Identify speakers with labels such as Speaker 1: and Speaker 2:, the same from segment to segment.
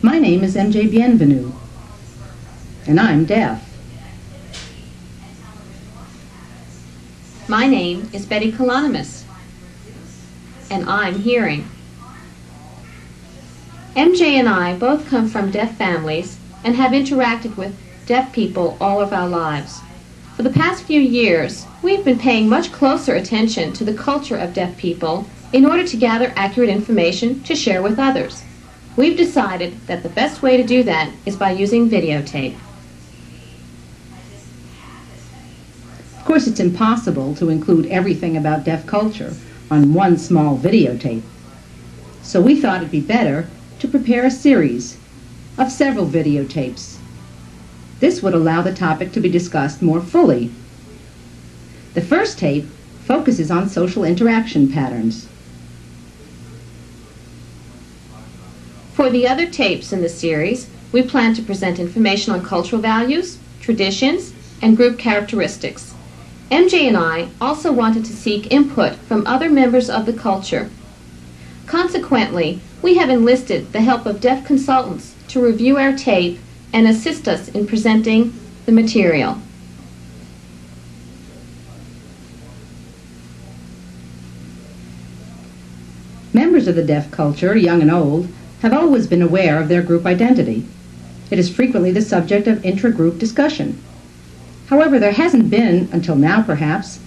Speaker 1: My name is MJ Bienvenu, and I'm deaf.
Speaker 2: My name is Betty Kalonimus, and I'm hearing. MJ and I both come from deaf families and have interacted with deaf people all of our lives. For the past few years, we've been paying much closer attention to the culture of deaf people in order to gather accurate information to share with others. We've decided that the best way to do that is by using videotape.
Speaker 1: Of course, it's impossible to include everything about deaf culture on one small videotape. So we thought it'd be better to prepare a series of several videotapes. This would allow the topic to be discussed more fully. The first tape focuses on social interaction patterns.
Speaker 2: For the other tapes in the series, we plan to present information on cultural values, traditions, and group characteristics. MJ and I also wanted to seek input from other members of the culture. Consequently, we have enlisted the help of deaf consultants to review our tape and assist us in presenting the material.
Speaker 1: Members of the deaf culture, young and old, have always been aware of their group identity. It is frequently the subject of intra-group discussion. However, there hasn't been, until now perhaps,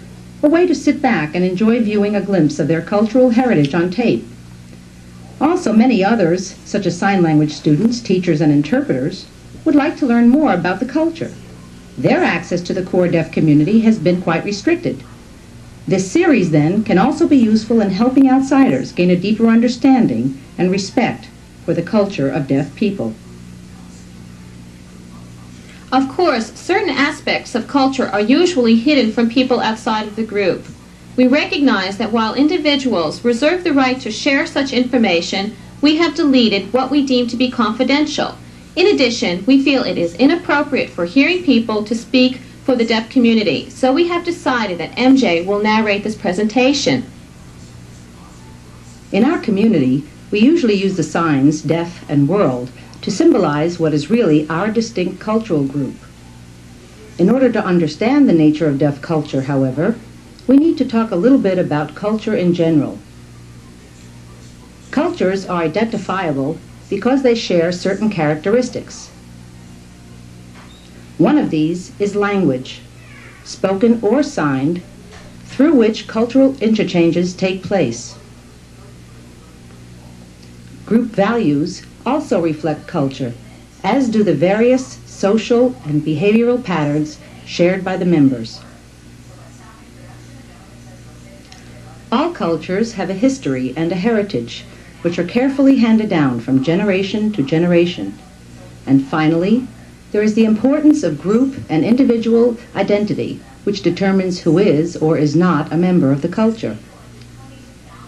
Speaker 1: a way to sit back and enjoy viewing a glimpse of their cultural heritage on tape. Also, many others, such as sign language students, teachers, and interpreters, would like to learn more about the culture. Their access to the core deaf community has been quite restricted. This series, then, can also be useful in helping outsiders gain a deeper understanding and respect for the culture of deaf people.
Speaker 2: Of course, certain aspects of culture are usually hidden from people outside of the group. We recognize that while individuals reserve the right to share such information, we have deleted what we deem to be confidential. In addition, we feel it is inappropriate for hearing people to speak for the deaf community, so we have decided that MJ will narrate this presentation.
Speaker 1: In our community, we usually use the signs deaf and world to symbolize what is really our distinct cultural group. In order to understand the nature of deaf culture, however, we need to talk a little bit about culture in general. Cultures are identifiable because they share certain characteristics. One of these is language, spoken or signed, through which cultural interchanges take place. Group values also reflect culture, as do the various social and behavioral patterns shared by the members. All cultures have a history and a heritage, which are carefully handed down from generation to generation. And finally, there is the importance of group and individual identity, which determines who is or is not a member of the culture.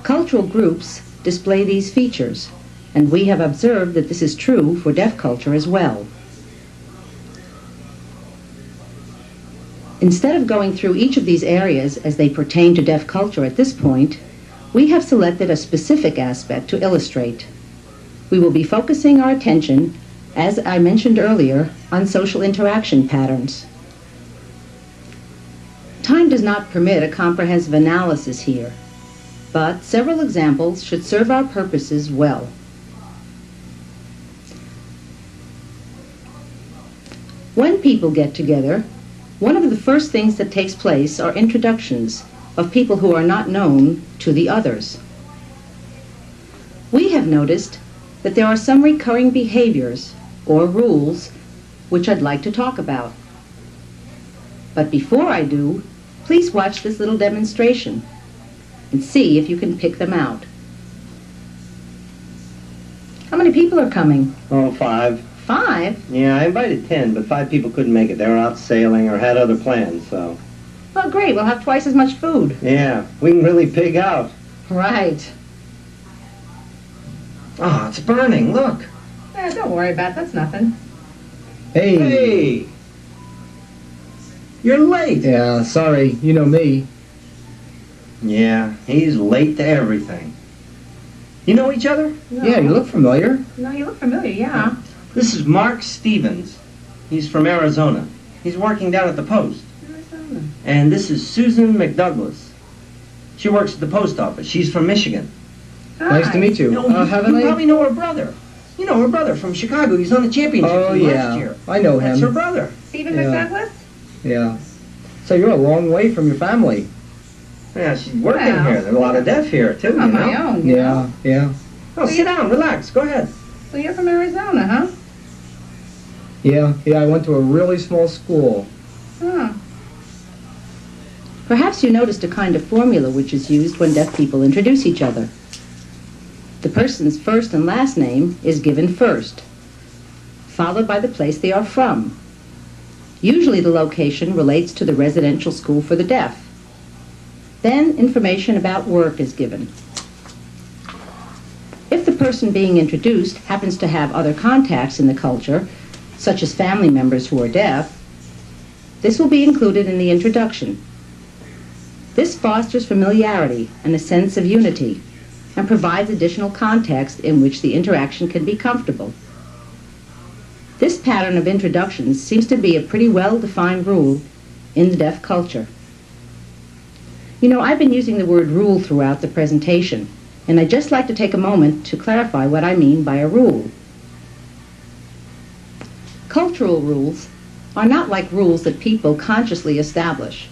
Speaker 1: Cultural groups display these features, and we have observed that this is true for deaf culture as well. Instead of going through each of these areas as they pertain to deaf culture at this point, we have selected a specific aspect to illustrate. We will be focusing our attention, as I mentioned earlier, on social interaction patterns. Time does not permit a comprehensive analysis here, but several examples should serve our purposes well. When people get together, one of the first things that takes place are introductions of people who are not known to the others. We have noticed that there are some recurring behaviors or rules which I'd like to talk about. But before I do, please watch this little demonstration and see if you can pick them out. How many people are coming?
Speaker 3: Oh, 5.
Speaker 1: 5?
Speaker 3: Yeah, I invited 10, but 5 people couldn't make it. They were out sailing or had other plans, so...
Speaker 1: Well, great. We'll have twice as much food.
Speaker 3: Yeah, we can really pig out.
Speaker 1: Right.
Speaker 3: Oh, it's burning, look.
Speaker 1: Don't worry about it. That's nothing.
Speaker 3: Hey! You're late.
Speaker 4: Yeah, sorry. You know me.
Speaker 3: Yeah, he's late to everything. You know each other?
Speaker 1: No.
Speaker 4: Yeah, you look familiar.
Speaker 1: No, you look familiar, yeah.
Speaker 3: This is Mark Stevens. He's from Arizona. He's working down at the post.
Speaker 1: Arizona.
Speaker 3: And this is Susan McDouglas. She works at the post office. She's from Michigan.
Speaker 4: Nice to meet you. Haven't
Speaker 3: you
Speaker 4: I?
Speaker 3: probably know her brother. You know her brother from Chicago. He's on the championship
Speaker 4: Oh,
Speaker 3: team
Speaker 4: yeah.
Speaker 3: last year.
Speaker 4: I know
Speaker 3: That's her
Speaker 4: him.
Speaker 3: brother.
Speaker 1: Stephen
Speaker 4: Yeah.
Speaker 1: McDouglas?
Speaker 4: Yeah. So you're a long way from your family.
Speaker 3: Yeah, she's working
Speaker 1: Well,
Speaker 3: here. There's a lot of deaf here, too,
Speaker 1: On
Speaker 3: you
Speaker 1: my
Speaker 3: know.
Speaker 1: own. you know.
Speaker 4: Yeah, yeah.
Speaker 3: Oh, sit down. Relax. Go ahead.
Speaker 1: So you're from Arizona, huh?
Speaker 4: Yeah, I went to a really small school.
Speaker 1: Huh. Perhaps you noticed a kind of formula which is used when deaf people introduce each other. The person's first and last name is given first, followed by the place they are from. Usually the location relates to the residential school for the deaf. Then information about work is given. If the person being introduced happens to have other contacts in the culture, such as family members who are deaf, this will be included in the introduction. This fosters familiarity and a sense of unity, and provides additional context in which the interaction can be comfortable. This pattern of introductions seems to be a pretty well-defined rule in the deaf culture. You know, I've been using the word rule throughout the presentation, and I'd just like to take a moment to clarify what I mean by a rule. Cultural rules are not like rules that people consciously establish.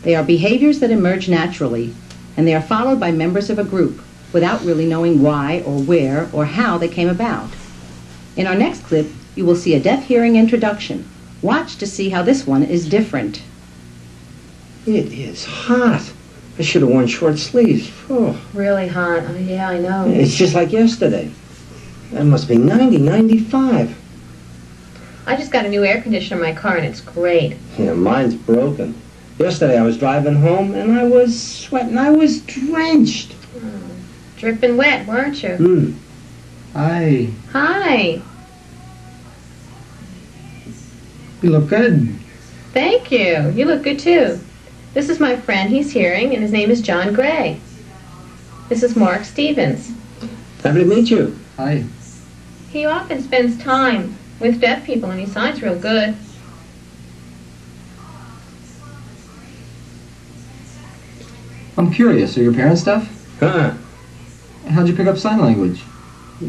Speaker 1: They are behaviors that emerge naturally, and they are followed by members of a group without really knowing why or where or how they came about. In our next clip, you will see a deaf hearing introduction. Watch to see how this one is different.
Speaker 3: It is hot. I should have worn short sleeves. Oh,
Speaker 2: Really hot. Oh, yeah, I know.
Speaker 3: it's just like yesterday. That must be 90, 95.
Speaker 2: I just got a new air conditioner in my car, and it's great.
Speaker 3: Yeah, mine's broken. Yesterday I was driving home and I was sweating. I was drenched.
Speaker 2: Dripping wet, weren't you?
Speaker 3: Hmm.
Speaker 4: Hi.
Speaker 2: Hi.
Speaker 4: You look good.
Speaker 2: Thank you. You look good, too. This is my friend. He's hearing, and his name is John Gray. This is Mark Stevens.
Speaker 3: Happy to meet you.
Speaker 4: Hi.
Speaker 2: He often spends time with deaf people, and he signs real good.
Speaker 4: I'm curious, are your parents deaf?
Speaker 3: Huh.
Speaker 4: How'd you pick up sign language?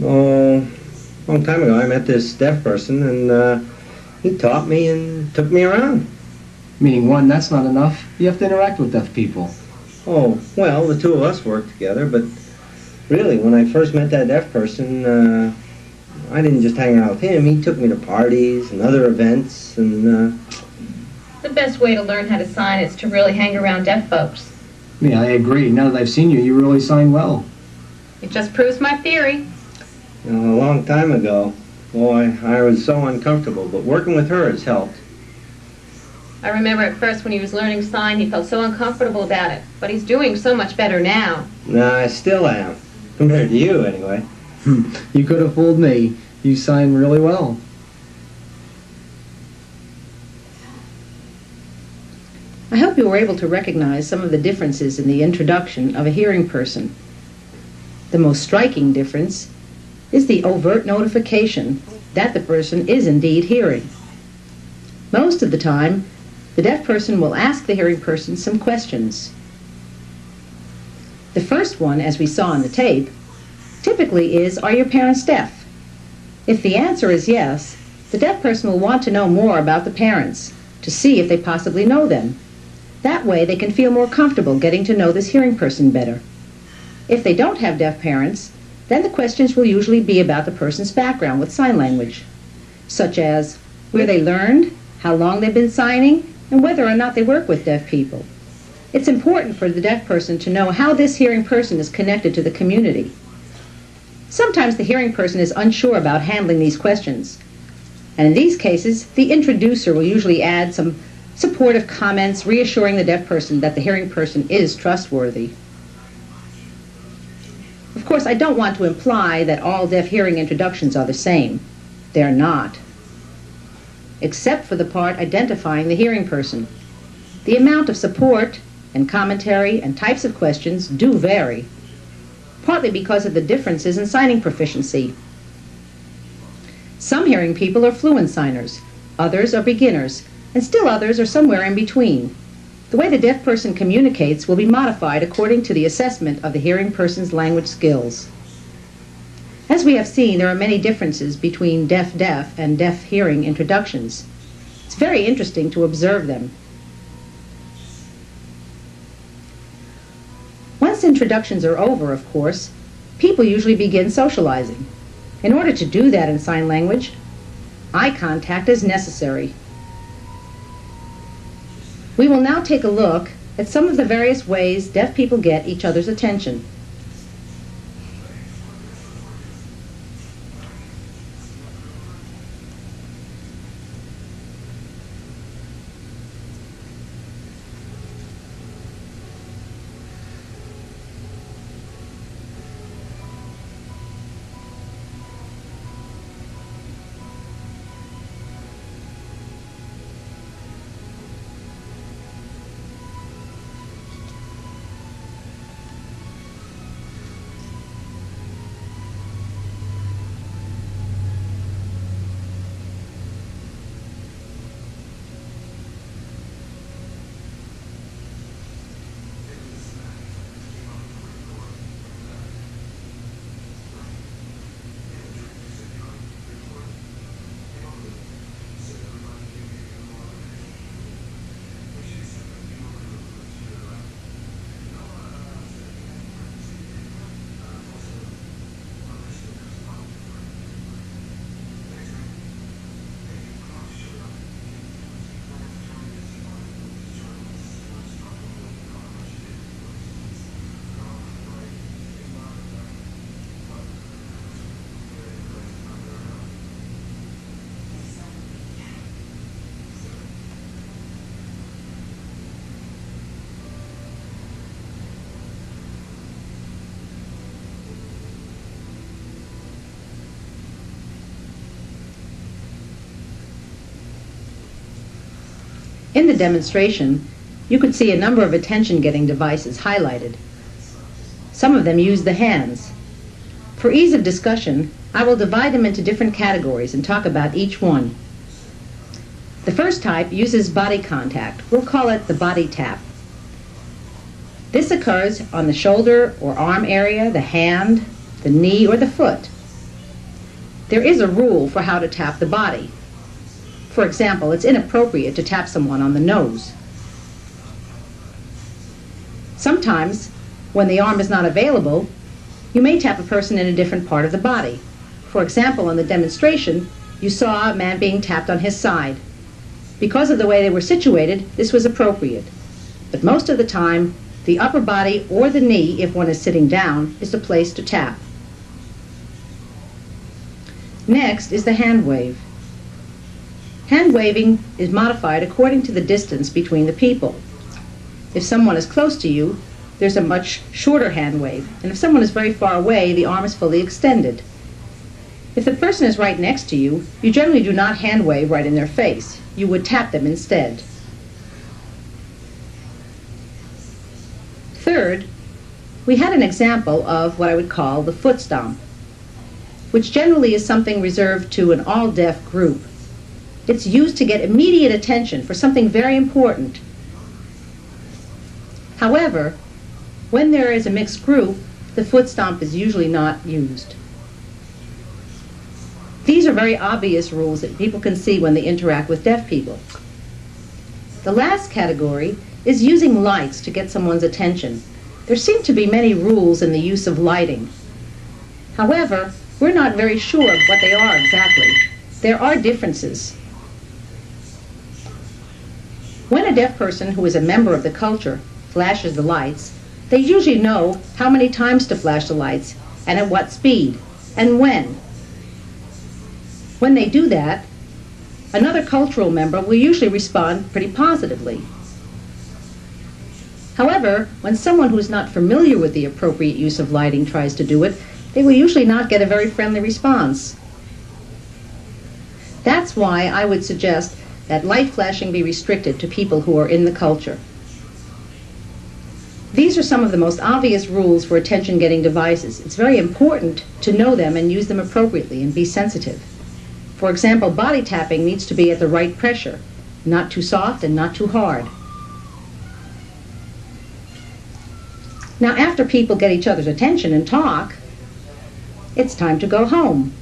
Speaker 3: Oh, a long time ago I met this deaf person and he taught me and took me around.
Speaker 4: Meaning, one, that's not enough. You have to interact with deaf people.
Speaker 3: Oh, well, the two of us worked together, but really, when I first met that deaf person, I didn't just hang around with him. He took me to parties and other events, and
Speaker 2: The best way to learn how to sign is to really hang around deaf folks.
Speaker 4: Yeah, I agree. Now that I've seen you, you really sign well.
Speaker 2: It just proves my theory.
Speaker 3: you know, a long time ago, boy, I was so uncomfortable, but working with her has helped.
Speaker 2: I remember at first when he was learning sign, he felt so uncomfortable about it. But he's doing so much better now.
Speaker 3: Nah, I still am, compared to you, anyway.
Speaker 4: You could have fooled me. You sign really well.
Speaker 1: I hope you were able to recognize some of the differences in the introduction of a hearing person. The most striking difference is the overt notification that the person is indeed hearing. Most of the time, the deaf person will ask the hearing person some questions. The first one, as we saw on the tape, typically is, are your parents deaf? If the answer is yes, the deaf person will want to know more about the parents, to see if they possibly know them. That way they can feel more comfortable getting to know this hearing person better. If they don't have deaf parents, then the questions will usually be about the person's background with sign language, such as where they learned, how long they've been signing, and whether or not they work with deaf people. It's important for the deaf person to know how this hearing person is connected to the community. Sometimes the hearing person is unsure about handling these questions, and in these cases, the introducer will usually add some supportive comments reassuring the deaf person that the hearing person is trustworthy. Of course, I don't want to imply that all deaf hearing introductions are the same. They're not. Except for the part identifying the hearing person. The amount of support and commentary and types of questions do vary, partly because of the differences in signing proficiency. Some hearing people are fluent signers, others are beginners, and still others are somewhere in between. The way the deaf person communicates will be modified according to the assessment of the hearing person's language skills. As we have seen, there are many differences between deaf-deaf and deaf-hearing introductions. It's very interesting to observe them. Once introductions are over, of course, people usually begin socializing. In order to do that in sign language, eye contact is necessary. We will now take a look at some of the various ways deaf people get each other's attention. In the demonstration, you could see a number of attention-getting devices highlighted. Some of them use the hands. For ease of discussion, I will divide them into different categories and talk about each one. The first type uses body contact. We'll call it the body tap. This occurs on the shoulder or arm area, the hand, the knee, or the foot. There is a rule for how to tap the body. For example, it's inappropriate to tap someone on the nose. Sometimes, when the arm is not available, you may tap a person in a different part of the body. For example, in the demonstration, you saw a man being tapped on his side. Because of the way they were situated, this was appropriate. But most of the time, the upper body or the knee, if one is sitting down, is the place to tap. Next is the hand wave. Hand waving is modified according to the distance between the people. If someone is close to you, there's a much shorter hand wave, and if someone is very far away, the arm is fully extended. If the person is right next to you, you generally do not hand wave right in their face. You would tap them instead. Third, we had an example of what I would call the foot stomp, which generally is something reserved to an all-deaf group. It's used to get immediate attention for something very important. However, when there is a mixed group, the foot stomp is usually not used. These are very obvious rules that people can see when they interact with deaf people. The last category is using lights to get someone's attention. There seem to be many rules in the use of lighting. However, we're not very sure of what they are exactly. There are differences. When a deaf person who is a member of the culture flashes the lights, they usually know how many times to flash the lights and at what speed and when. When they do that, another cultural member will usually respond pretty positively. However, when someone who is not familiar with the appropriate use of lighting tries to do it, they will usually not get a very friendly response. That's why I would suggest that light flashing be restricted to people who are in the culture. These are some of the most obvious rules for attention-getting devices. It's very important to know them and use them appropriately and be sensitive. For example, body tapping needs to be at the right pressure, not too soft and not too hard. Now, after people get each other's attention and talk, it's time to go home.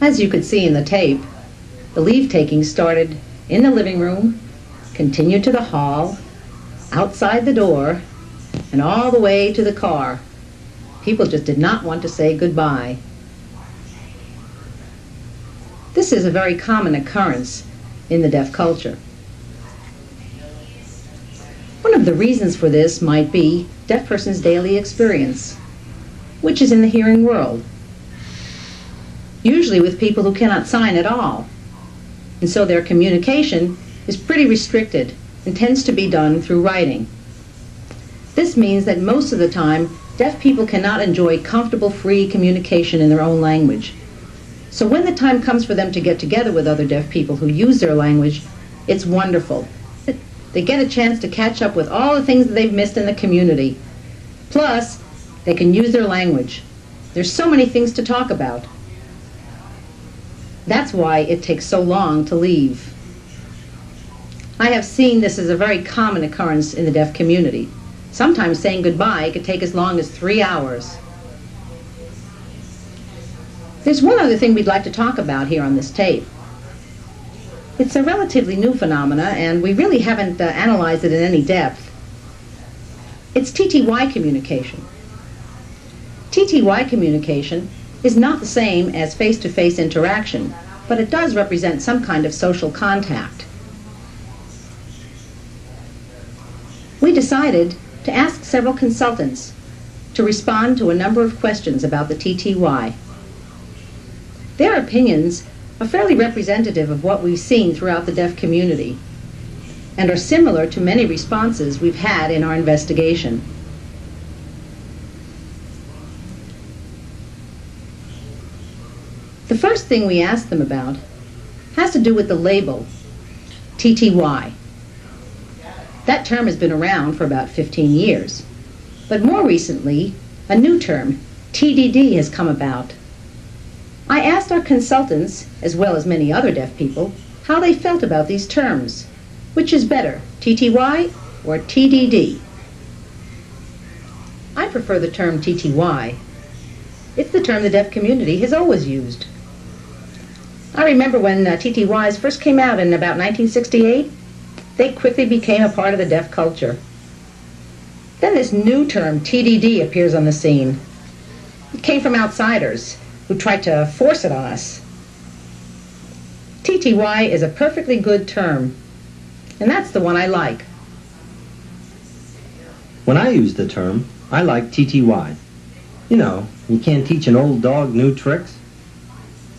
Speaker 1: As you could see in the tape, the leave-taking started in the living room, continued to the hall, outside the door, and all the way to the car. People just did not want to say goodbye. This is a very common occurrence in the deaf culture. One of the reasons for this might be deaf persons' daily experience, which is in the hearing world, usually with people who cannot sign at all, and so their communication is pretty restricted and tends to be done through writing. This means that most of the time, deaf people cannot enjoy comfortable, free communication in their own language. So when the time comes for them to get together with other deaf people who use their language, it's wonderful. They get a chance to catch up with all the things that they've missed in the community. Plus, they can use their language. There's so many things to talk about. That's why it takes so long to leave. I have seen this as a very common occurrence in the deaf community. Sometimes saying goodbye could take as long as 3 hours. There's one other thing we'd like to talk about here on this tape. It's a relatively new phenomena, and we really haven't analyzed it in any depth. It's TTY communication. TTY communication is not the same as face-to-face interaction, but it does represent some kind of social contact. We decided to ask several consultants to respond to a number of questions about the TTY. Their opinions are fairly representative of what we've seen throughout the deaf community and are similar to many responses we've had in our investigation. The first thing we asked them about has to do with the label, TTY. That term has been around for about 15 years. But more recently, a new term, TDD, has come about. I asked our consultants, as well as many other deaf people, how they felt about these terms. Which is better, TTY or TDD? I prefer the term TTY. It's the term the deaf community has always used. I remember when TTYs first came out in about 1968, they quickly became a part of the deaf culture. Then this new term, TDD, appears on the scene. It came from outsiders who tried to force it on us. TTY is a perfectly good term, and that's the one I like.
Speaker 3: When I use the term, I like TTY. You know, you can't teach an old dog new tricks.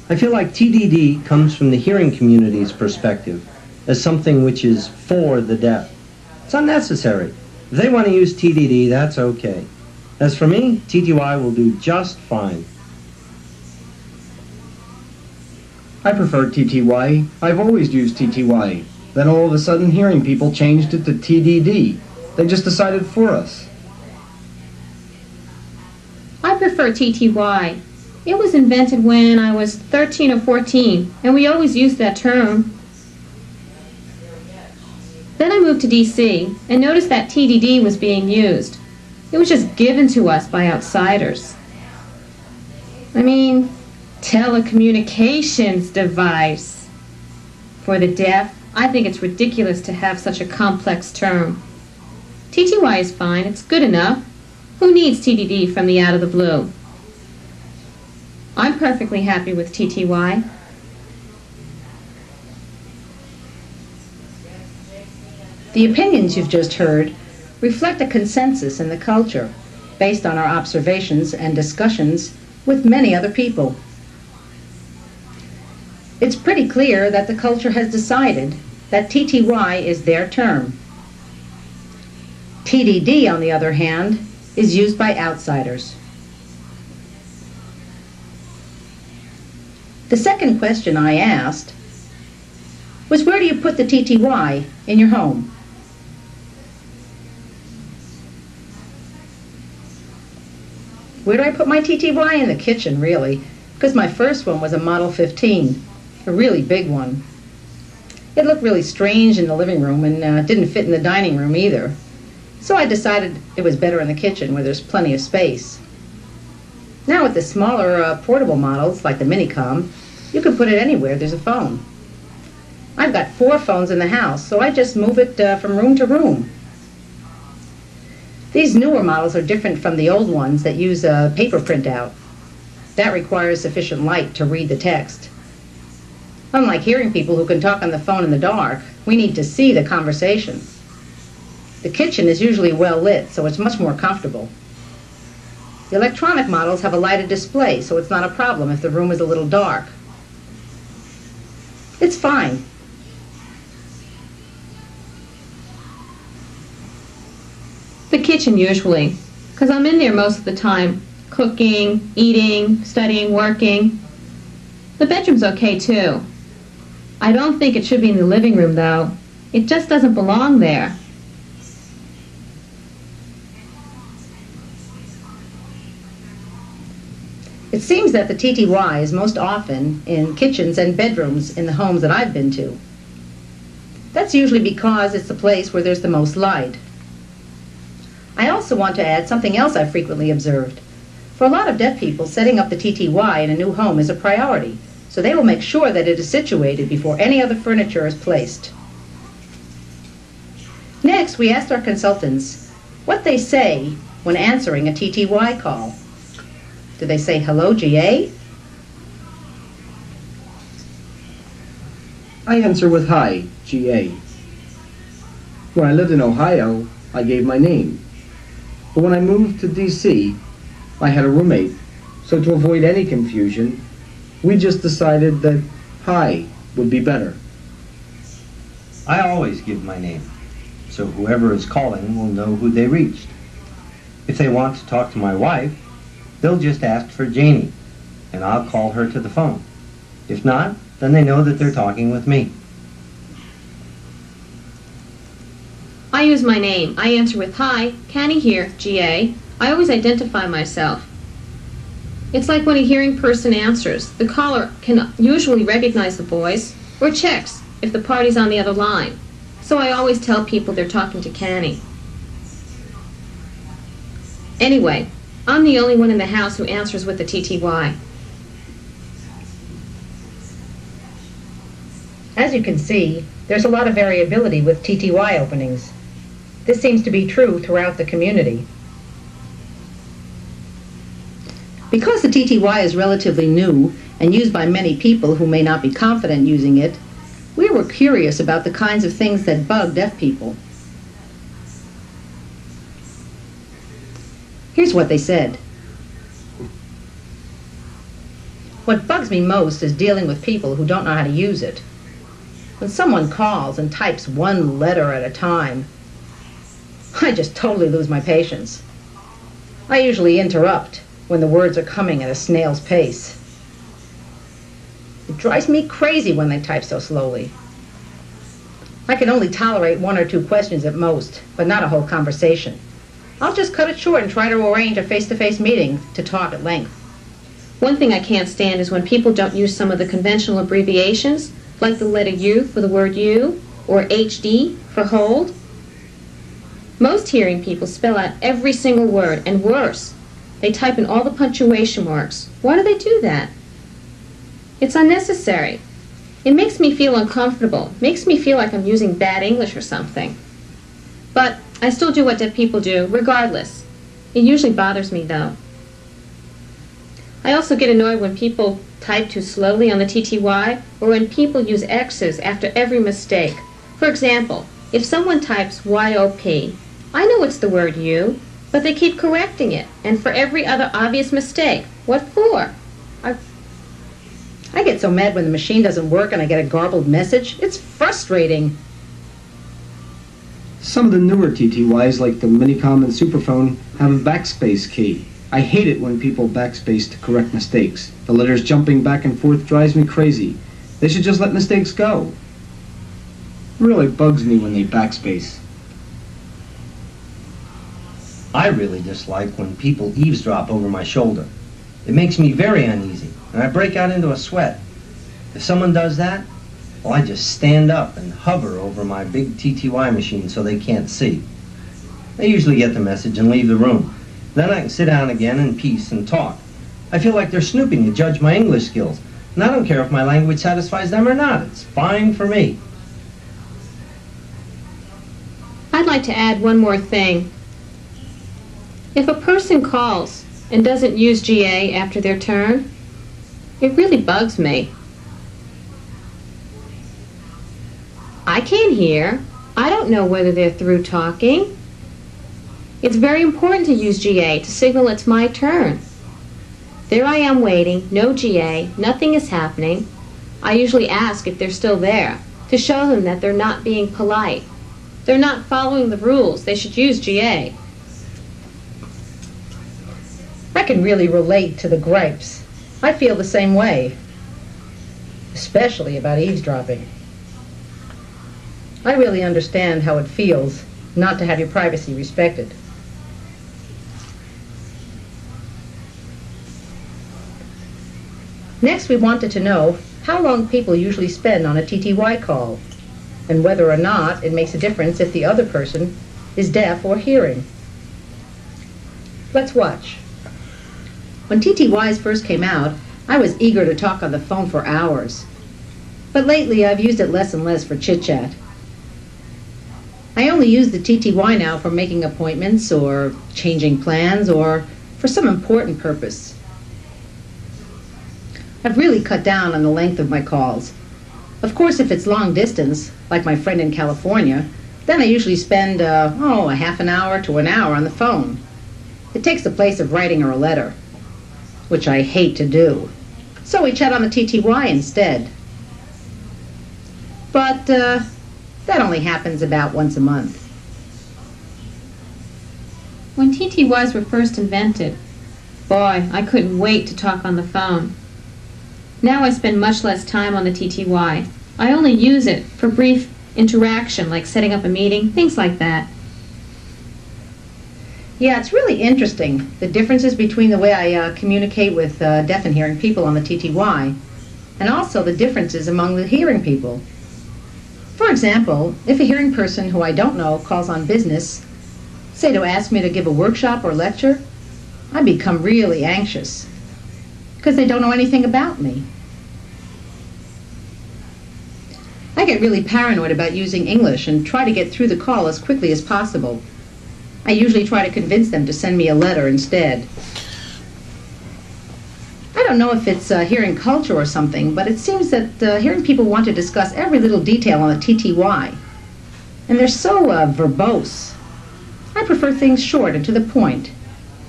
Speaker 3: I feel like TDD comes from the hearing community's perspective as something which is for the deaf. It's unnecessary. If they want to use TDD, that's okay. As for me, TTY will do just fine.
Speaker 4: I prefer TTY. I've always used TTY. Then all of a sudden hearing people changed it to TDD. They just decided for us.
Speaker 2: I prefer TTY. It was invented when I was 13 or 14, and we always used that term. Then I moved to DC and noticed that TDD was being used. It was just given to us by outsiders. I mean, telecommunications device. For the deaf, I think it's ridiculous to have such a complex term. TTY is fine, it's good enough. Who needs TDD from the out of the blue? I'm perfectly happy with TTY.
Speaker 1: The opinions you've just heard reflect a consensus in the culture based on our observations and discussions with many other people. It's pretty clear that the culture has decided that TTY is their term. TDD, on the other hand, is used by outsiders. The second question I asked was, where do you put the TTY in your home? Where do I put my TTY? In the kitchen, really, because my first one was a Model 15, a really big one. It looked really strange in the living room and didn't fit in the dining room either. So I decided it was better in the kitchen where there's plenty of space. Now with the smaller portable models, like the Minicom, you can put it anywhere there's a phone. I've got 4 phones in the house, so I just move it from room to room. These newer models are different from the old ones that use a paper printout. That requires sufficient light to read the text. Unlike hearing people who can talk on the phone in the dark, we need to see the conversation. The kitchen is usually well lit, so it's much more comfortable. The electronic models have a lighted display, so it's not a problem if the room is a little dark. It's fine.
Speaker 2: The kitchen usually, because I'm in there most of the time, cooking, eating, studying, working. The bedroom's okay too. I don't think it should be in the living room though. It just doesn't belong there.
Speaker 1: It seems that the TTY is most often in kitchens and bedrooms in the homes that I've been to. That's usually because it's the place where there's the most light. I also want to add something else I've frequently observed. For a lot of deaf people, setting up the TTY in a new home is a priority, so they will make sure that it is situated before any other furniture is placed. Next, we asked our consultants what they say when answering a TTY call. Do they say, "Hello, GA"?
Speaker 4: I answer with hi, GA. When I lived in Ohio, I gave my name. But when I moved to DC, I had a roommate. So to avoid any confusion, we just decided that hi would be better.
Speaker 3: I always give my name, so whoever is calling will know who they reached. If they want to talk to my wife, they'll just ask for Janie, and I'll call her to the phone. If not, then they know that they're talking with me.
Speaker 2: I use my name. I answer with hi, Canny here, GA. I always identify myself. It's like when a hearing person answers. The caller can usually recognize the voice or checks if the party's on the other line. So I always tell people they're talking to Canny. Anyway, I'm the only one in the house who answers with the TTY.
Speaker 1: As you can see, there's a lot of variability with TTY openings. This seems to be true throughout the community. Because the TTY is relatively new and used by many people who may not be confident using it, we were curious about the kinds of things that bug deaf people. Here's what they said. What bugs me most is dealing with people who don't know how to use it. When someone calls and types one letter at a time, I just totally lose my patience. I usually interrupt when the words are coming at a snail's pace. It drives me crazy when they type so slowly. I can only tolerate one or two questions at most, but not a whole conversation. I'll just cut it short and try to arrange a face-to-face meeting to talk at length.
Speaker 2: One thing I can't stand is when people don't use some of the conventional abbreviations, like the letter U for the word you, or HD for hold. Most hearing people spell out every single word, and worse, they type in all the punctuation marks. Why do they do that? It's unnecessary. It makes me feel uncomfortable, makes me feel like I'm using bad English or something. But I still do what deaf people do, regardless. It usually bothers me, though. I also get annoyed when people type too slowly on the TTY, or when people use X's after every mistake. For example, if someone types YOP, I know it's the word you, but they keep correcting it, and for every other obvious mistake. What for?
Speaker 1: I get so mad when the machine doesn't work and I get a garbled message. It's frustrating.
Speaker 4: Some of the newer TTYs, like the Minicom and Superphone, have a backspace key. I hate it when people backspace to correct mistakes. The letters jumping back and forth drives me crazy. They should just let mistakes go. It really bugs me when they backspace.
Speaker 3: I really dislike when people eavesdrop over my shoulder. It makes me very uneasy, and I break out into a sweat. If someone does that, well, I just stand up and hover over my big TTY machine so they can't see. I usually get the message and leave the room. Then I can sit down again in peace and talk. I feel like they're snooping to judge my English skills, and I don't care if my language satisfies them or not. It's fine for me.
Speaker 2: I'd like to add one more thing. If a person calls and doesn't use GA after their turn, it really bugs me. I can't hear. I don't know whether they're through talking. It's very important to use GA to signal it's my turn. There I am waiting, no GA, nothing is happening. I usually ask if they're still there, to show them that they're not being polite. They're not following the rules. They should use GA.
Speaker 1: I can really relate to the gripes. I feel the same way, especially about eavesdropping. I really understand how it feels not to have your privacy respected. Next, we wanted to know how long people usually spend on a TTY call, and whether or not it makes a difference if the other person is deaf or hearing. Let's watch. When TTYs first came out, I was eager to talk on the phone for hours. But lately, I've used it less and less for chit-chat. I only use the TTY now for making appointments or changing plans or for some important purpose. I've really cut down on the length of my calls. Of course, if it's long distance, like my friend in California, then I usually spend, a half an hour to an hour on the phone. It takes the place of writing her a letter, which I hate to do. So we chat on the TTY instead. But that only happens about once a month.
Speaker 2: When TTYs were first invented, boy, I couldn't wait to talk on the phone. Now I spend much less time on the TTY. I only use it for brief interaction, like setting up a meeting, things like that.
Speaker 1: Yeah, it's really interesting, the differences between the way I communicate with deaf and hearing people on the TTY, and also the differences among the hearing people. For example, if a hearing person who I don't know calls on business, say to ask me to give a workshop or lecture, I become really anxious, because they don't know anything about me. I get really paranoid about using English and try to get through the call as quickly as possible. I usually try to convince them to send me a letter instead. I don't know if it's hearing culture or something, but it seems that hearing people want to discuss every little detail on the TTY. And they're so verbose. I prefer things short and to the point.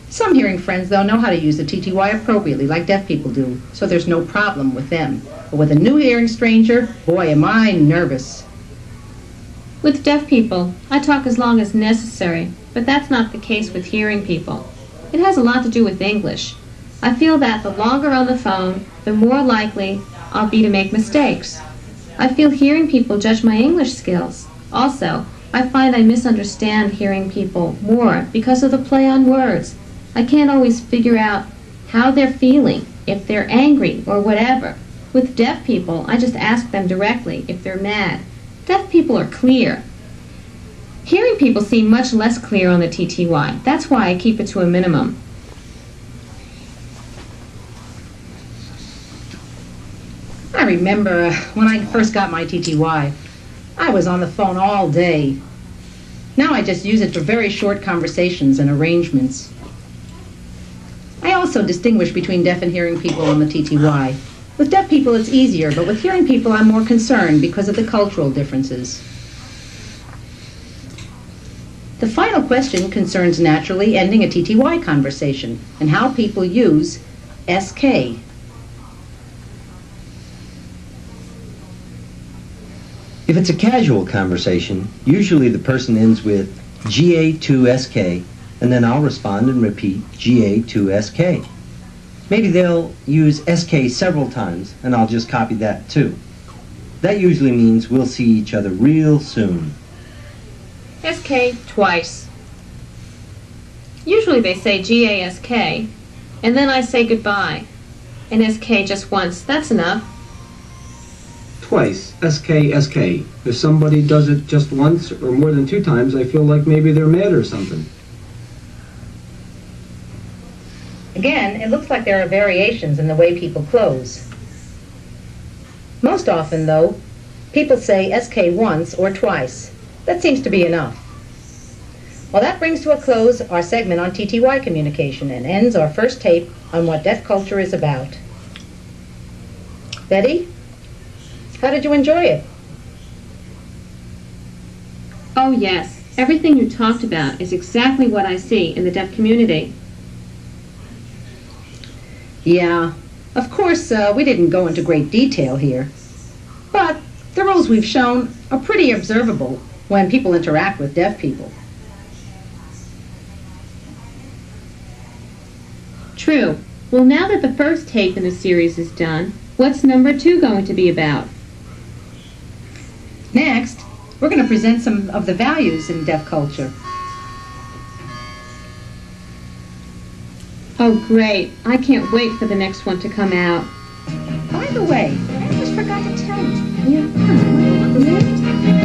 Speaker 1: Some hearing friends, though, know how to use the TTY appropriately, like deaf people do, so there's no problem with them. But with a new hearing stranger, boy, am I nervous.
Speaker 2: With deaf people, I talk as long as necessary, but that's not the case with hearing people. It has a lot to do with English. I feel that the longer on the phone, the more likely I'll be to make mistakes. I feel hearing people judge my English skills. Also, I find I misunderstand hearing people more because of the play on words. I can't always figure out how they're feeling, if they're angry or whatever. With deaf people, I just ask them directly if they're mad. Deaf people are clear. Hearing people seem much less clear on the TTY. That's why I keep it to a minimum.
Speaker 1: I remember when I first got my TTY, I was on the phone all day. Now I just use it for very short conversations and arrangements. I also distinguish between deaf and hearing people on the TTY. With deaf people it's easier, but with hearing people I'm more concerned because of the cultural differences. The final question concerns naturally ending a TTY conversation and how people use SK.
Speaker 3: If it's a casual conversation, usually the person ends with GA2SK, and then I'll respond and repeat GA2SK. Maybe they'll use SK several times, and I'll just copy that too. That usually means we'll see each other real soon.
Speaker 2: SK twice. Usually they say GASK, and then I say goodbye. And SK just once, that's enough.
Speaker 5: Twice, SK, SK. If somebody does it just once or more than 2 times, I feel like maybe they're mad or something.
Speaker 1: Again, it looks like there are variations in the way people close. Most often, though, people say SK once or twice. That seems to be enough. Well, that brings to a close our segment on TTY communication and ends our first tape on what deaf culture is about. Betty, how did you enjoy it?
Speaker 2: Oh yes, everything you talked about is exactly what I see in the deaf community.
Speaker 1: Yeah, of course, we didn't go into great detail here. But the rules we've shown are pretty observable when people interact with deaf people.
Speaker 2: True. Well, now that the first tape in the series is done, what's number 2 going to be about?
Speaker 1: Next, we're going to present some of the values in deaf culture.
Speaker 2: Oh, great. I can't wait for the next one to come out.
Speaker 1: By the way, I almost forgot to tell you.
Speaker 2: Yeah.